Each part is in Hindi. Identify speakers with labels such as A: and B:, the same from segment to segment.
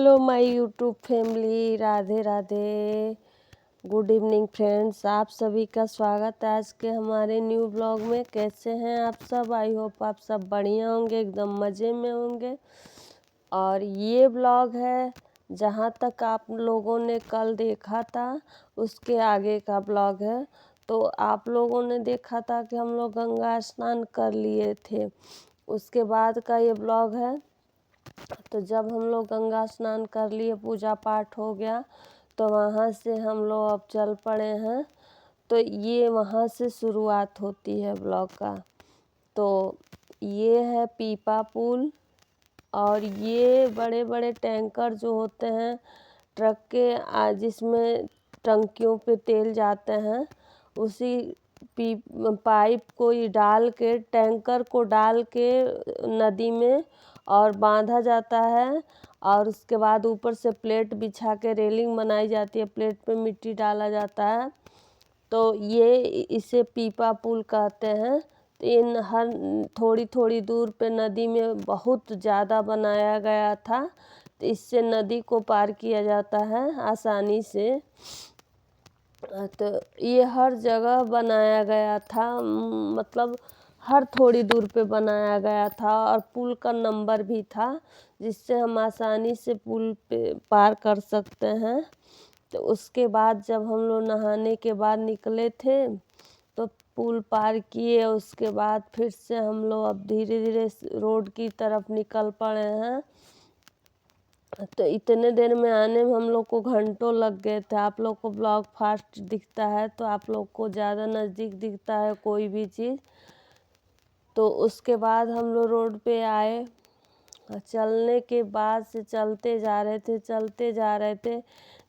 A: Hello my YouTube family, Radhe Radhe. Good evening friends, आप सभी का स्वागत है आज के हमारे न्यू ब्लॉग में। कैसे हैं आप सब? आई होप आप सब बढ़िया होंगे, एकदम मज़े में होंगे। और ये ब्लॉग है जहाँ तक आप लोगों ने कल देखा था उसके आगे का ब्लॉग है। तो आप लोगों ने देखा था कि हम लोग गंगा स्नान कर लिए थे, उसके बाद का ये ब्लॉग है। तो जब हम लोग गंगा स्नान कर लिए, पूजा पाठ हो गया, तो वहाँ से हम लोग अब चल पड़े हैं। तो ये वहाँ से शुरुआत होती है ब्लॉग का। तो ये है पीपा पुल, और ये बड़े बड़े टैंकर जो होते हैं ट्रक के, जिसमें टंकियों पे तेल जाते हैं, उसी पाइप को ही डाल के, टैंकर को डाल के नदी में और बांधा जाता है। और उसके बाद ऊपर से प्लेट बिछा के रेलिंग बनाई जाती है, प्लेट पे मिट्टी डाला जाता है। तो ये इसे पीपा पुल कहते हैं। तो इन हर थोड़ी थोड़ी दूर पे नदी में बहुत ज़्यादा बनाया गया था, तो इससे नदी को पार किया जाता है आसानी से। तो ये हर जगह बनाया गया था, मतलब हर थोड़ी दूर पे बनाया गया था, और पुल का नंबर भी था जिससे हम आसानी से पुल पे पार कर सकते हैं। तो उसके बाद जब हम लोग नहाने के बाद निकले थे तो पुल पार किए, उसके बाद फिर से हम लोग अब धीरे धीरे रोड की तरफ निकल पड़े हैं। तो इतने देर में आने में हम लोग को घंटों लग गए थे। आप लोग को ब्लॉग फास्ट दिखता है तो आप लोग को ज़्यादा नज़दीक दिखता है कोई भी चीज़। तो उसके बाद हम लोग रोड पे आए, चलने के बाद से चलते जा रहे थे।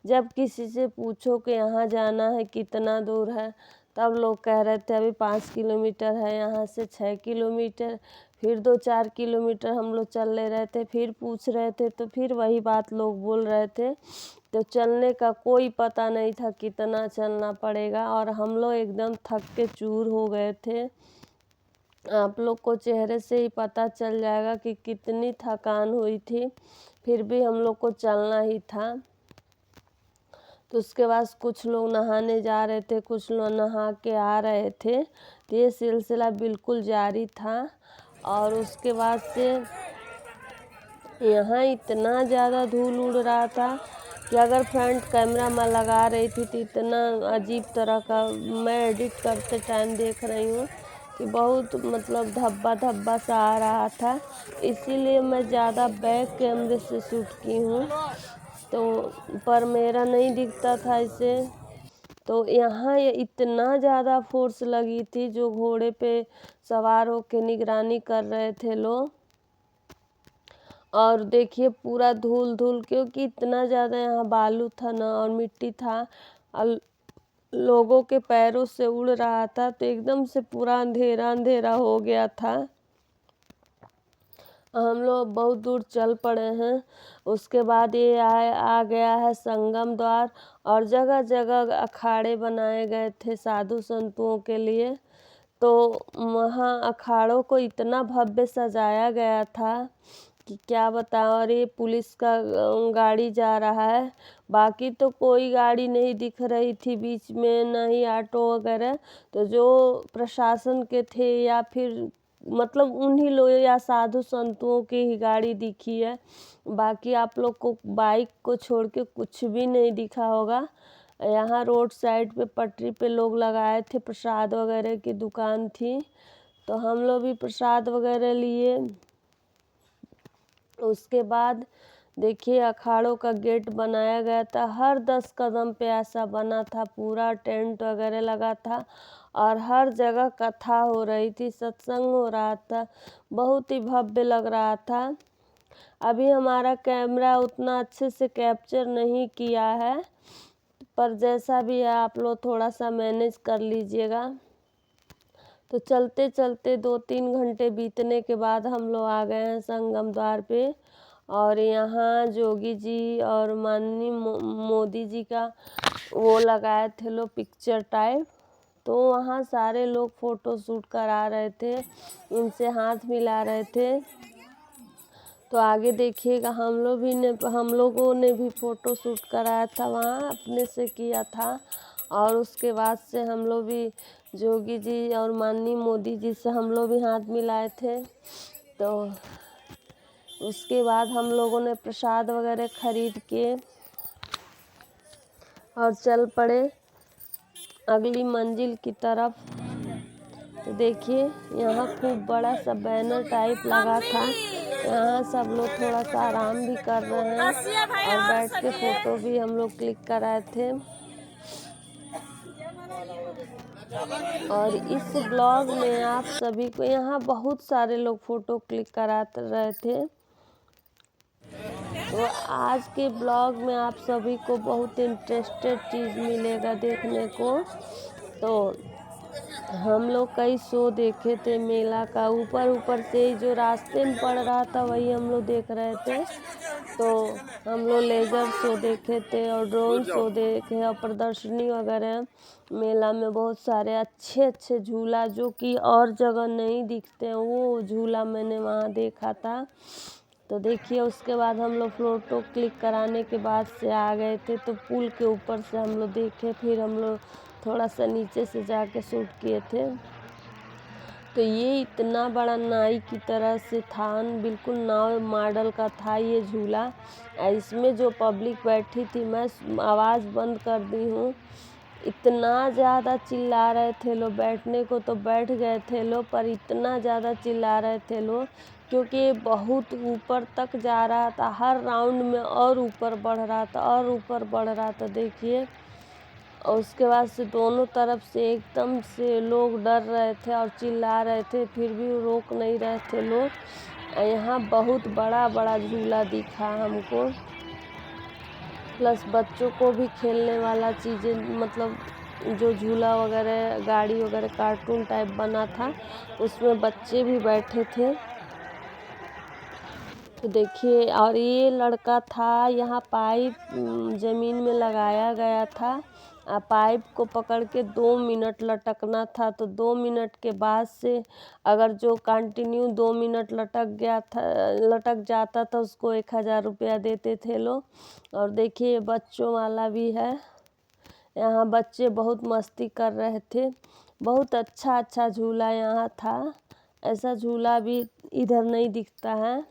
A: जब किसी से पूछो कि यहाँ जाना है कितना दूर है, तब लोग कह रहे थे अभी 5 किलोमीटर है, यहाँ से 6 किलोमीटर। फिर 2-4 किलोमीटर हम लोग चल ले रहे थे, फिर पूछ रहे थे तो फिर वही बात लोग बोल रहे थे। तो चलने का कोई पता नहीं था कितना चलना पड़ेगा, और हम लोग एकदम थक के चूर हो गए थे। आप लोग को चेहरे से ही पता चल जाएगा कि कितनी थकान हुई थी, फिर भी हम लोग को चलना ही था। तो उसके बाद कुछ लोग नहाने जा रहे थे, कुछ लोग नहा के आ रहे थे। तो ये सिलसिला बिल्कुल जारी था। और उसके बाद से यहाँ इतना ज़्यादा धूल उड़ रहा था कि अगर फ्रंट कैमरा मैं लगा रही थी तो इतना अजीब तरह का, मैं एडिट करते टाइम देख रही हूँ कि बहुत मतलब धब्बा धब्बा सा आ रहा था। इसीलिए मैं ज़्यादा बैक कैमरे से शूट की हूँ, तो पर मेरा नहीं दिखता था इसे। तो यहाँ ये इतना ज़्यादा फोर्स लगी थी, जो घोड़े पे सवार होकर निगरानी कर रहे थे लोग। और देखिए पूरा धूल धूल, क्योंकि इतना ज़्यादा यहाँ बालू था ना और मिट्टी था, और लोगों के पैरों से उड़ रहा था, तो एकदम से पूरा अंधेरा अंधेरा हो गया था। हम लोग बहुत दूर चल पड़े हैं। उसके बाद ये आ गया है संगम द्वार, और जगह जगह अखाड़े बनाए गए थे साधु संतों के लिए। तो वहाँ अखाड़ों को इतना भव्य सजाया गया था कि क्या बताओ। और ये पुलिस का गाड़ी जा रहा है, बाकी तो कोई गाड़ी नहीं दिख रही थी बीच में, ना ही ऑटो वगैरह। तो जो प्रशासन के थे या फिर मतलब उन्हीं लोग या साधु संतों की ही गाड़ी दिखी है, बाकी आप लोग को बाइक को छोड़ के कुछ भी नहीं दिखा होगा। यहाँ रोड साइड पे पटरी पे लोग लगाए थे, प्रसाद वगैरह की दुकान थी, तो हम लोग भी प्रसाद वगैरह लिए। उसके बाद देखिए अखाड़ों का गेट बनाया गया था, हर 10 कदम पे ऐसा बना था, पूरा टेंट वगैरह लगा था, और हर जगह कथा हो रही थी, सत्संग हो रहा था, बहुत ही भव्य लग रहा था। अभी हमारा कैमरा उतना अच्छे से कैप्चर नहीं किया है, पर जैसा भी है आप लोग थोड़ा सा मैनेज कर लीजिएगा। तो चलते चलते 2-3 घंटे बीतने के बाद हम लोग आ गए हैं संगम द्वार पे। और यहाँ जोगी जी और माननीय मोदी जी का वो लगाए थे लोग पिक्चर टाइप, तो वहाँ सारे लोग फ़ोटो शूट करा रहे थे, उनसे हाथ मिला रहे थे। तो आगे देखिएगा हम लोगों ने भी फ़ोटो शूट कराया था वहाँ, अपने से किया था। और उसके बाद से हम लोग भी जोगी जी और माननीय मोदी जी से हम लोग भी हाथ मिलाए थे। तो उसके बाद हम लोगों ने प्रसाद वगैरह खरीद के और चल पड़े अगली मंजिल की तरफ। तो देखिए यहाँ खूब बड़ा सा बैनर टाइप लगा था, यहाँ सब लोग थोड़ा सा आराम भी कर रहे हैं और बैठ के फ़ोटो भी हम लोग क्लिक कराए थे। और इस ब्लॉग में आप सभी को यहाँ बहुत सारे लोग फ़ोटो क्लिक करा रहे थे। तो आज के ब्लॉग में आप सभी को बहुत इंटरेस्टेड चीज़ मिलेगा देखने को। तो हम लोग कई शो देखे थे मेला का, ऊपर से जो रास्ते में पड़ रहा था वही हम लोग देख रहे थे। तो हम लोग लेज़र शो देखे थे और ड्रोन शो देखे और प्रदर्शनी वगैरह। मेला में बहुत सारे अच्छे अच्छे झूला जो कि और जगह नहीं दिखते हैं, वो झूला मैंने वहाँ देखा था। तो देखिए उसके बाद हम लोग फ़ोटो क्लिक कराने के बाद से आ गए थे, तो पुल के ऊपर से हम लोग देखे, फिर हम लोग थोड़ा सा नीचे से जाके शूट किए थे। तो ये इतना बड़ा नाई की तरह से था, बिल्कुल नाव मॉडल का था ये झूला। इसमें जो पब्लिक बैठी थी, मैं आवाज़ बंद कर दी हूँ, इतना ज़्यादा चिल्ला रहे थे लोग। बैठने को तो बैठ गए थे लोग, पर इतना ज़्यादा चिल्ला रहे थे लोग क्योंकि ये बहुत ऊपर तक जा रहा था, हर राउंड में और ऊपर बढ़ रहा था और ऊपर बढ़ रहा था देखिए। और उसके बाद से दोनों तरफ से एकदम से लोग डर रहे थे और चिल्ला रहे थे, फिर भी रोक नहीं रहे थे लोग। यहाँ बहुत बड़ा बड़ा झूला दिखा हमको, प्लस बच्चों को भी खेलने वाला चीज़ें, मतलब जो झूला वगैरह गाड़ी वगैरह कार्टून टाइप बना था उसमें बच्चे भी बैठे थे। तो देखिए, और ये लड़का था, यहाँ पाइप ज़मीन में लगाया गया था। पाइप को पकड़ के 2 मिनट लटकना था। तो 2 मिनट के बाद से अगर जो कंटिन्यू 2 मिनट लटक जाता था उसको 1000 रुपया देते थे लोग। और देखिए बच्चों वाला भी है, यहाँ बच्चे बहुत मस्ती कर रहे थे। बहुत अच्छा अच्छा झूला यहाँ था, ऐसा झूला भी इधर नहीं दिखता है।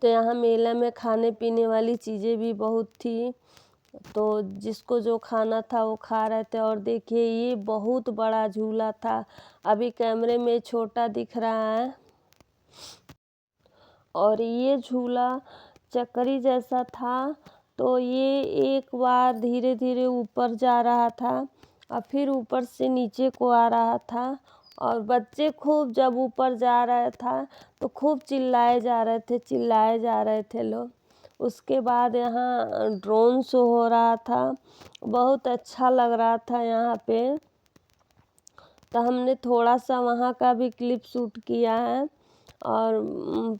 A: तो यहाँ मेला में खाने पीने वाली चीज़ें भी बहुत थी, तो जिसको जो खाना था वो खा रहे थे। और देखिए ये बहुत बड़ा झूला था, अभी कैमरे में छोटा दिख रहा है। और ये झूला चक्री जैसा था, तो ये एक बार धीरे धीरे ऊपर जा रहा था और फिर ऊपर से नीचे को आ रहा था। और बच्चे खूब जब ऊपर जा रहा था तो खूब चिल्लाए जा रहे थे लोग। उसके बाद यहाँ ड्रोन शो हो रहा था, बहुत अच्छा लग रहा था यहाँ पे। तो हमने थोड़ा सा वहाँ का भी क्लिप शूट किया है और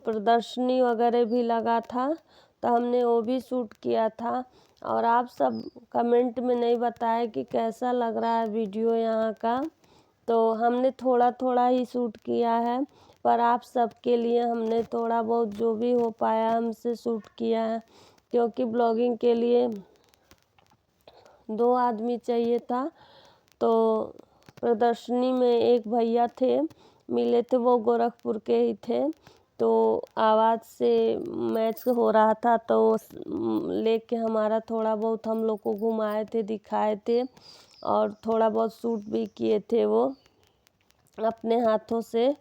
A: प्रदर्शनी वगैरह भी लगा था, तो हमने वो भी शूट किया था। और आप सब कमेंट में नहीं बताए कि कैसा लग रहा है वीडियो यहाँ का। तो हमने थोड़ा थोड़ा ही शूट किया है, पर आप सबके लिए हमने थोड़ा बहुत जो भी हो पाया हमसे शूट किया है, क्योंकि ब्लॉगिंग के लिए 2 आदमी चाहिए था। तो प्रदर्शनी में एक भैया थे मिले थे, वो गोरखपुर के ही थे। तो आवाज़ से मैच हो रहा था, तो लेके हमारा थोड़ा बहुत हम लोग को घुमाए थे, दिखाए थे और थोड़ा बहुत शूट भी किए थे वो अपने हाथों से।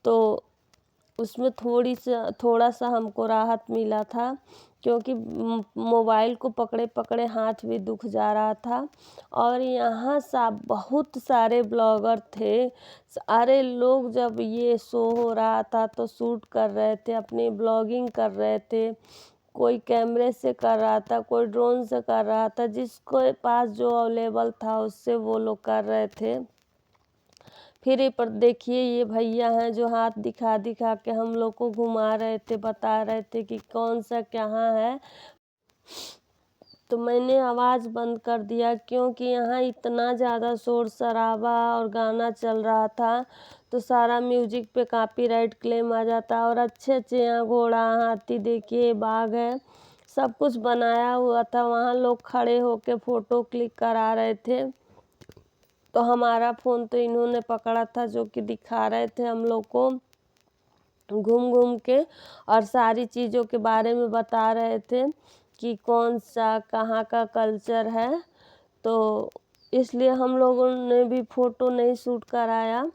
A: तो उसमें थोड़ा सा हमको राहत मिला था, क्योंकि मोबाइल को पकड़े पकड़े हाथ भी दुख जा रहा था। और यहाँ बहुत सारे ब्लॉगर थे, सारे लोग जब ये शो हो रहा था तो शूट कर रहे थे, अपनी ब्लॉगिंग कर रहे थे। कोई कैमरे से कर रहा था, कोई ड्रोन से कर रहा था, जिसको पास जो अवेलेबल था उससे वो लोग कर रहे थे। फिर ये पर देखिए ये भैया हैं जो हाथ दिखा दिखा के हम लोग को घुमा रहे थे, बता रहे थे कि कौन सा कहाँ है। तो मैंने आवाज़ बंद कर दिया क्योंकि यहाँ इतना ज़्यादा शोर शराबा और गाना चल रहा था, तो सारा म्यूजिक पे कॉपीराइट क्लेम आ जाता। और अच्छे अच्छे यहाँ घोड़ा, हाथी, देखिए बाघ है, सब कुछ बनाया हुआ था। वहाँ लोग खड़े होके फ़ोटो क्लिक करा रहे थे, तो हमारा फ़ोन तो इन्होंने पकड़ा था, जो कि दिखा रहे थे हम लोग को घूम घूम के, और सारी चीज़ों के बारे में बता रहे थे कि कौन सा कहाँ का कल्चर है। तो इसलिए हम लोगों ने भी फ़ोटो नहीं शूट कराया।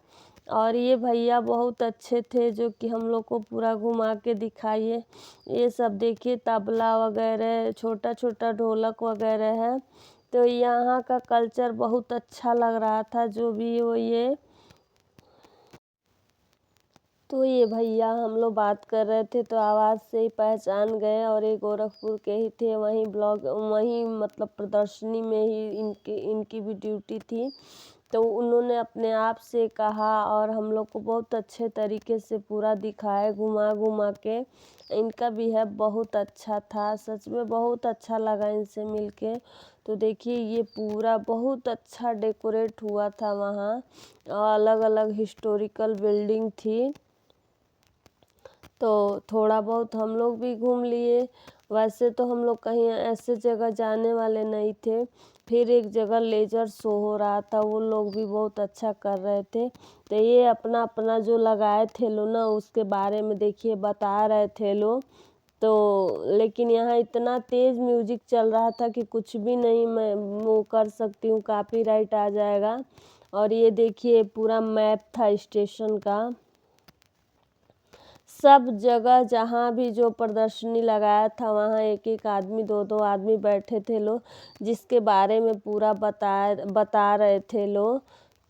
A: और ये भैया बहुत अच्छे थे, जो कि हम लोग को पूरा घुमा के दिखाइए। ये सब देखिए तबला वगैरह, छोटा छोटा ढोलक वगैरह है। तो यहाँ का कल्चर बहुत अच्छा लग रहा था, जो भी हो ये। तो ये भैया हम लोग बात कर रहे थे तो आवाज़ से ही पहचान गए, और ये गोरखपुर के ही थे। वहीं मतलब प्रदर्शनी में ही इनकी भी ड्यूटी थी। तो उन्होंने अपने आप से कहा, और हम लोग को बहुत अच्छे तरीके से पूरा दिखाए घुमा घुमा के। इनका बिहेव बहुत अच्छा था, सच में बहुत अच्छा लगा इनसे मिलके। तो देखिए ये पूरा बहुत अच्छा डेकोरेट हुआ था वहाँ, और अलग अलग हिस्टोरिकल बिल्डिंग थी। तो थोड़ा बहुत हम लोग भी घूम लिए। वैसे तो हम लोग कहीं ऐसे जगह जाने वाले नहीं थे। फिर एक जगह लेज़र शो हो रहा था, वो लोग भी बहुत अच्छा कर रहे थे। तो ये अपना अपना जो लगाए थे लो ना, उसके बारे में देखिए बता रहे थे लोग। तो लेकिन यहाँ इतना तेज़ म्यूजिक चल रहा था कि कुछ भी नहीं मैं वो कर सकती हूँ, कॉपीराइट आ जाएगा। और ये देखिए पूरा मैप था स्टेशन का। सब जगह जहाँ भी जो प्रदर्शनी लगाया था, वहाँ एक एक आदमी, दो दो आदमी बैठे थे लोग, जिसके बारे में पूरा बता रहे थे लोग।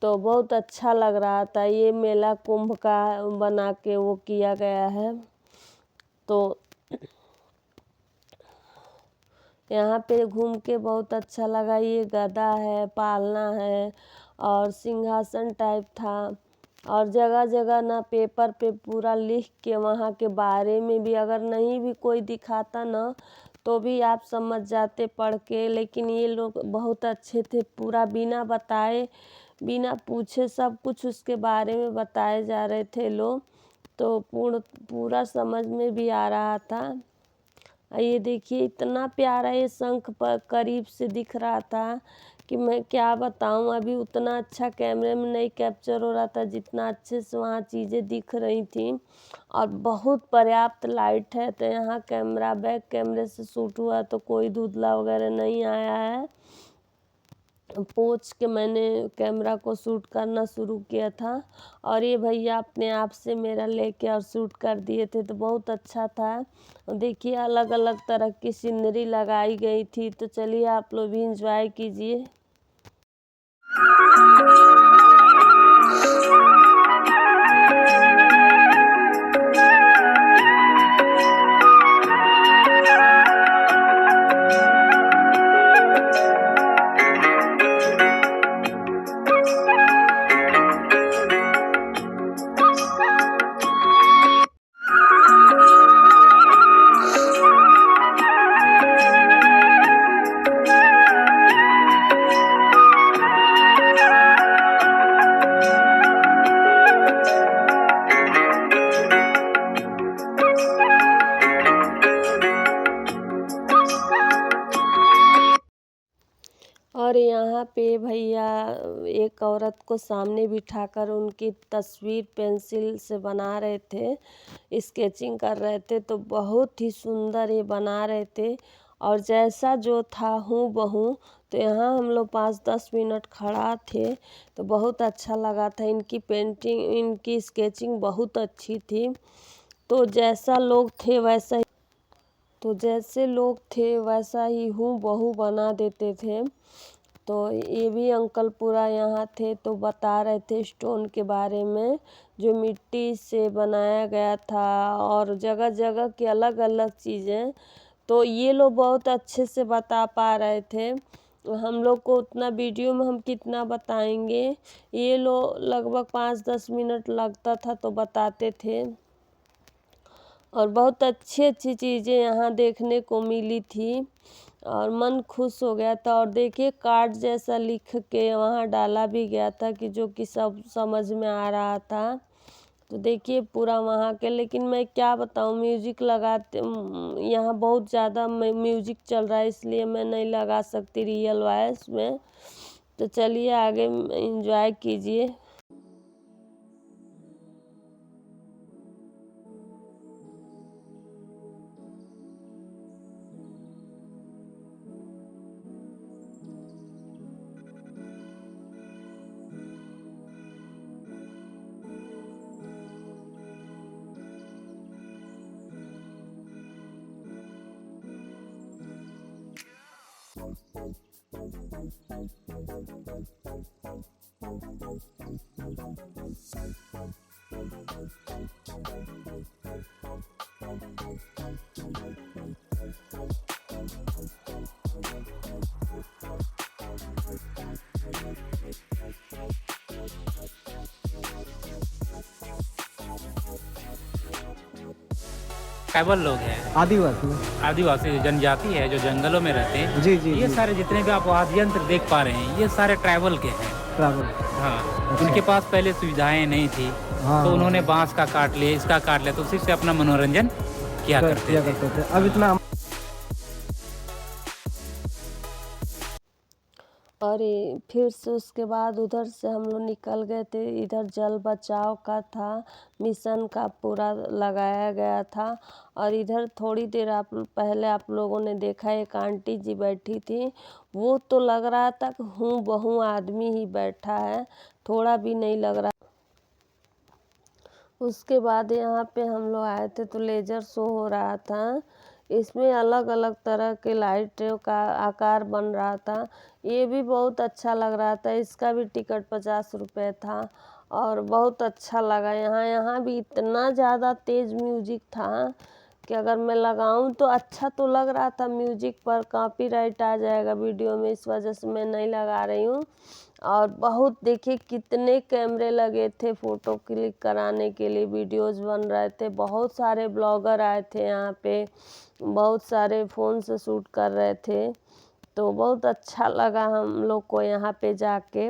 A: तो बहुत अच्छा लग रहा था। ये मेला कुंभ का बना के वो किया गया है। तो यहाँ पे घूम के बहुत अच्छा लगा। ये गदा है, पालना है, और सिंहासन टाइप था। और जगह जगह ना पेपर पे पूरा लिख के वहाँ के बारे में भी, अगर नहीं भी कोई दिखाता ना, तो भी आप समझ जाते पढ़ के। लेकिन ये लोग बहुत अच्छे थे, पूरा बिना बताए, बिना पूछे सब कुछ उसके बारे में बताए जा रहे थे लोग। तो पूरा समझ में भी आ रहा था। ये देखिए इतना प्यारा ये शंख पर करीब से दिख रहा था कि मैं क्या बताऊं। अभी उतना अच्छा कैमरे में नहीं कैप्चर हो रहा था, जितना अच्छे से वहाँ चीज़ें दिख रही थी। और बहुत पर्याप्त लाइट है, तो यहाँ कैमरा बैक कैमरे से शूट हुआ, तो कोई धुंधला वगैरह नहीं आया है। पोंछ के मैंने कैमरा को शूट करना शुरू किया था, और ये भैया अपने आप से मेरा लेके और शूट कर दिए थे, तो बहुत अच्छा था। देखिए अलग अलग तरह की सीनरी लगाई गई थी। तो चलिए आप लोग भी इंजॉय कीजिए। और यहाँ पे भैया एक औरत को सामने बिठाकर उनकी तस्वीर पेंसिल से बना रहे थे, स्केचिंग कर रहे थे। तो बहुत ही सुंदर ये बना रहे थे, और जैसा जो था हूबहू। तो यहाँ हम लोग 5-10 मिनट खड़ा थे, तो बहुत अच्छा लगा था। इनकी पेंटिंग, इनकी स्केचिंग बहुत अच्छी थी। तो जैसा लोग थे वैसा तो जैसे लोग थे वैसा ही हूबहू बना देते थे। तो ये भी अंकल पूरा यहाँ थे, तो बता रहे थे स्टोन के बारे में, जो मिट्टी से बनाया गया था, और जगह जगह की अलग अलग चीज़ें। तो ये लोग बहुत अच्छे से बता पा रहे थे। हम लोग को उतना वीडियो में हम कितना बताएंगे, ये लोग लगभग 5-10 मिनट लगता था तो बताते थे। और बहुत अच्छी अच्छी चीज़ें यहाँ देखने को मिली थी। और मन खुश हो गया था। और देखिए कार्ड जैसा लिख के वहाँ डाला भी गया था कि जो कि सब समझ में आ रहा था। तो देखिए पूरा वहाँ के, लेकिन मैं क्या बताऊँ, म्यूजिक लगाते यहाँ बहुत ज़्यादा म्यूजिक चल रहा है, इसलिए मैं नहीं लगा सकती रियल वॉइस में। तो चलिए आगे एंजॉय कीजिए।
B: ट्राइबल लोग हैं,
C: आदिवासी।
B: आदिवासी जनजाति है जो जंगलों में रहते हैं।
C: जी जी
B: ये
C: जी।
B: सारे जितने भी आप वाद्य यंत्र देख पा रहे हैं ये सारे ट्राइबल के हैं।
C: ट्रैवल।
B: हाँ,
C: अच्छा।
B: उनके पास पहले सुविधाएं नहीं थी।
C: हाँ,
B: तो उन्होंने बांस का काट लिया, इसका काट लिया, तो उसी से अपना मनोरंजन किया करते थे।
C: अब इतना
A: और फिर से उसके बाद उधर से हम लोग निकल गए थे। इधर जल बचाव का था, मिशन का पूरा लगाया गया था। और इधर थोड़ी देर पहले आप लोगों ने देखा एक आंटी जी बैठी थी, वो तो लग रहा था कि हूबहू आदमी ही बैठा है, थोड़ा भी नहीं लग रहा। उसके बाद यहाँ पे हम लोग आए थे तो लेजर शो हो रहा था। इसमें अलग अलग तरह के लाइट का आकार बन रहा था, ये भी बहुत अच्छा लग रहा था। इसका भी टिकट 50 रुपये था और बहुत अच्छा लगा। यहाँ भी इतना ज़्यादा तेज़ म्यूजिक था कि अगर मैं लगाऊं तो अच्छा तो लग रहा था म्यूजिक, पर कॉपीराइट आ जाएगा वीडियो में, इस वजह से मैं नहीं लगा रही हूँ। और बहुत देखिए कितने कैमरे लगे थे फ़ोटो क्लिक कराने के लिए, वीडियोस बन रहे थे। बहुत सारे ब्लॉगर आए थे यहाँ पे, बहुत सारे फ़ोन से शूट कर रहे थे। तो बहुत अच्छा लगा हम लोग को यहाँ पे जाके।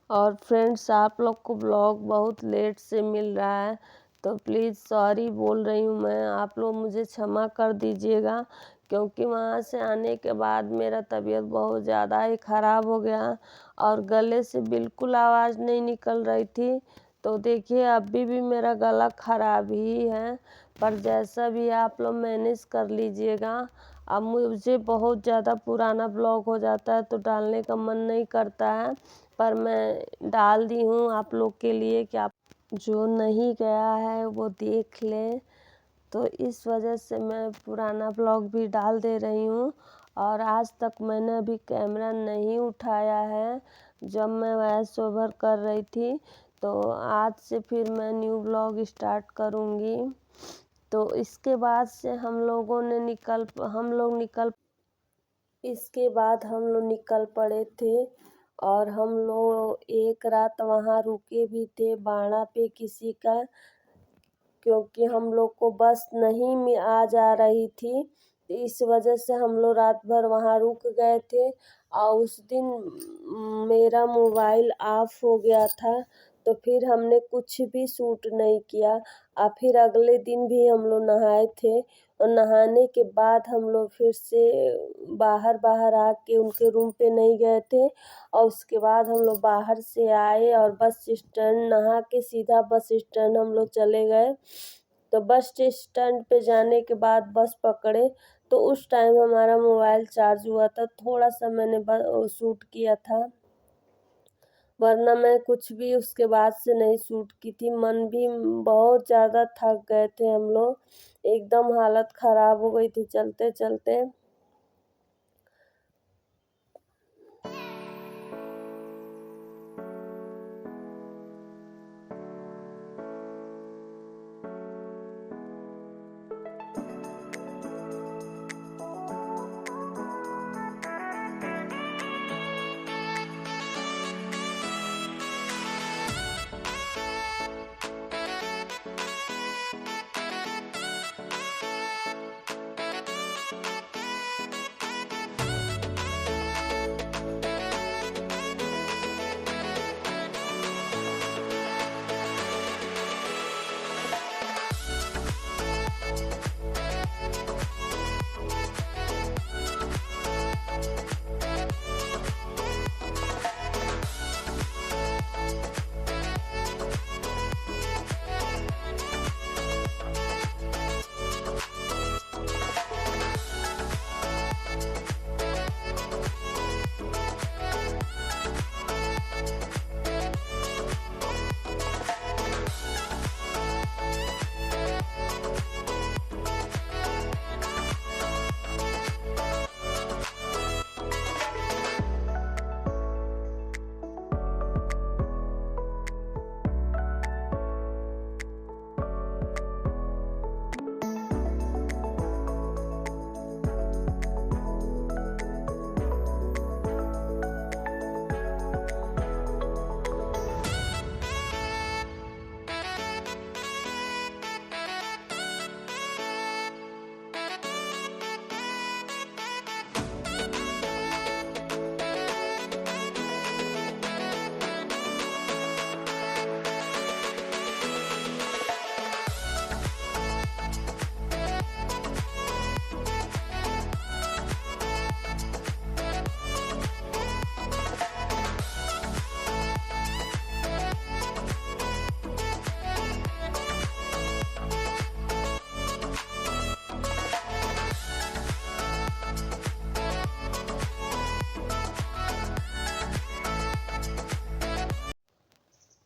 A: और फ्रेंड्स आप लोग को ब्लॉग बहुत लेट से मिल रहा है तो प्लीज़ सॉरी बोल रही हूँ मैं, आप लोग मुझे क्षमा कर दीजिएगा। क्योंकि वहाँ से आने के बाद मेरा तबीयत बहुत ज़्यादा ही ख़राब हो गया और गले से बिल्कुल आवाज़ नहीं निकल रही थी। तो देखिए अभी भी मेरा गला ख़राब ही है, पर जैसा भी आप लोग मैनेज कर लीजिएगा। अब मुझे बहुत ज़्यादा पुराना ब्लॉग हो जाता है तो डालने का मन नहीं करता है, पर मैं डाल दी हूँ आप लोग के लिए कि आप जो नहीं गया है वो देख लें। तो इस वजह से मैं पुराना ब्लॉग भी डाल दे रही हूँ। और आज तक मैंने अभी कैमरा नहीं उठाया है, जब मैं वॉइस ओवर कर रही थी। तो आज से फिर मैं न्यू ब्लॉग स्टार्ट करूँगी। तो इसके बाद से इसके बाद हम लोग निकल पड़े थे। और हम लोग एक रात वहाँ रुके भी थे बाणा पे किसी का, क्योंकि हम लोग को बस नहीं में आ जा रही थी, इस वजह से हम लोग रात भर वहाँ रुक गए थे। और उस दिन मेरा मोबाइल ऑफ हो गया था, तो फिर हमने कुछ भी शूट नहीं किया। और फिर अगले दिन भी हम लोग नहाए थे और नहाने के बाद हम लोग फिर से बाहर आके उनके रूम पे नहीं गए थे। और उसके बाद हम लोग बाहर से आए और बस स्टैंड नहा के सीधा बस स्टैंड हम लोग चले गए। तो बस स्टैंड पे जाने के बाद बस पकड़े, तो उस टाइम हमारा मोबाइल चार्ज हुआ था, थोड़ा सा मैंने शूट किया था, वरना मैं कुछ भी उसके बाद से नहीं शूट की थी। मन भी बहुत ज़्यादा थक गए थे हम लोग, एकदम हालत ख़राब हो गई थी चलते चलते।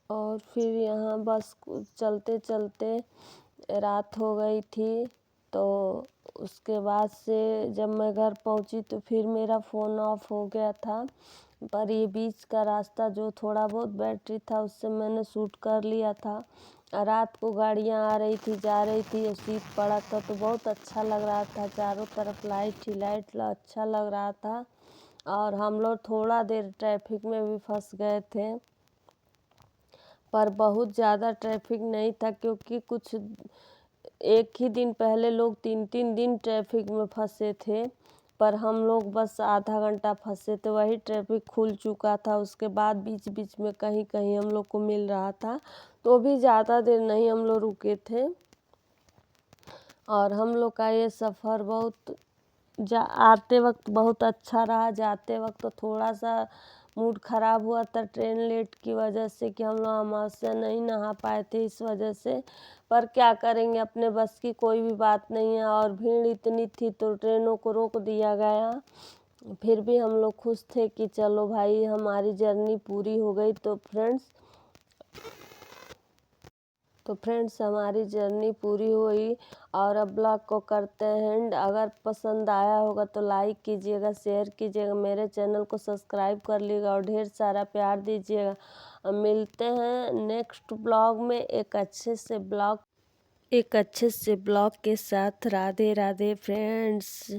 A: और फिर यहाँ बस चलते चलते रात हो गई थी। तो उसके बाद से जब मैं घर पहुँची तो फिर मेरा फ़ोन ऑफ हो गया था। पर ये बीच का रास्ता जो थोड़ा बहुत बैटरी था उससे मैंने शूट कर लिया था। रात को गाड़ियाँ आ रही थी जा रही थी, शीत पड़ा था तो बहुत अच्छा लग रहा था। चारों तरफ लाइट ही लाइट, अच्छा लग रहा था। और हम लोग थोड़ा देर ट्रैफिक में भी फंस गए थे, पर बहुत ज़्यादा ट्रैफिक नहीं था, क्योंकि कुछ एक ही दिन पहले लोग 3-3 दिन ट्रैफिक में फंसे थे। पर हम लोग बस आधा घंटा फंसे थे, वही ट्रैफिक खुल चुका था। उसके बाद बीच बीच में कहीं कहीं हम लोग को मिल रहा था, तो भी ज़्यादा देर नहीं हम लोग रुके थे। और हम लोग का ये सफ़र आते वक्त बहुत अच्छा रहा। जाते वक्त तो थोड़ा सा मूड ख़राब हुआ था ट्रेन लेट की वजह से, कि हम लोग अमावस्या नहीं नहा पाए थे इस वजह से। पर क्या करेंगे, अपने बस की कोई भी बात नहीं है। और भीड़ इतनी थी तो ट्रेनों को रोक दिया गया। फिर भी हम लोग खुश थे कि चलो भाई हमारी जर्नी पूरी हो गई। तो फ्रेंड्स हमारी जर्नी पूरी हुई। और अब ब्लॉग को करते हैं एंड। अगर पसंद आया होगा तो लाइक कीजिएगा, शेयर कीजिएगा, मेरे चैनल को सब्सक्राइब कर लीजिएगा और ढेर सारा प्यार दीजिएगा। मिलते हैं नेक्स्ट ब्लॉग में एक अच्छे से ब्लॉग के साथ। राधे राधे फ्रेंड्स।